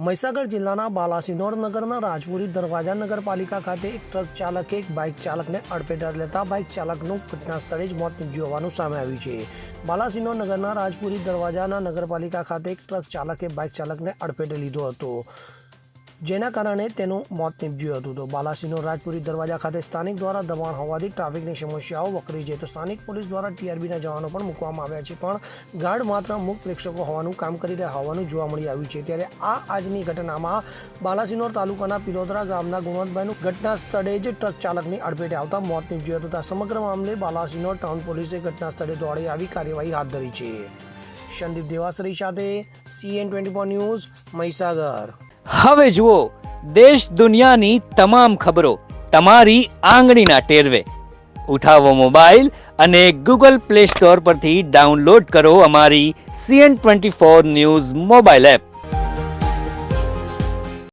મહીસાગર જિલ્લાના બાલાસિનોર નગરના રાજપુરી દરવાજા નગરપાલિકા ખાતે એક ટ્રક ચાલકે એક બાઇક ચાલકને અડફેટે લેતા બાઇક ચાલકનું ઘટના સ્થળે જ મોત નીપજ્યું હોવાનું સામે આવ્યું છે। બાલાસિનોર નગરના રાજપુરી દરવાજાના નગરપાલિકા ખાતે એક ટ્રક ચાલકે બાઇક ચાલકને અડફેટે લીધો હતો, જેના કારણે તેનું મોત નીપજ્યું હતું। તો બાલાસિનોર રાજપુરી દરવાજા ખાતે સ્થાનિક દ્વારા દબાણ હોવાથી ટ્રાફિકની સમસ્યાઓ વકરી છે। તો સ્થાનિક પોલીસ દ્વારા ટીઆરબીના જવાનો પણ મૂકવામાં આવ્યા છે, પણ ગાર્ડ માત્ર મૂક પ્રેક્ષકો હોવાનું કામ કરી રહ્યા હોવાનું જોવા મળી આવ્યું છે। ત્યારે આ આજની ઘટનામાં બાલાસિનોર તાલુકાના પિલોદરા ગામના ગુણવંતભાઈનું ઘટના સ્થળે જ ટ્રક ચાલકની અડફેટે આવતા મોત નીપજ્યું હતું। સમગ્ર મામલે બાલાસિનોર ટાઉન પોલીસે ઘટના સ્થળે દોડી આવી કાર્યવાહી હાથ ધરી છે। સંદીપ દેવાસરી સાથે CN24 ન્યૂઝ, મહીસાગર। હવે જુઓ દેશ દુનિયાની તમામ ખબરો તમારી આંગળીના ટેરવે। ઉઠાવો મોબાઈલ અને ગૂગલ પ્લે સ્ટોર પરથી ડાઉનલોડ કરો અમારી CN24 ન્યૂઝ મોબાઈલ એપ।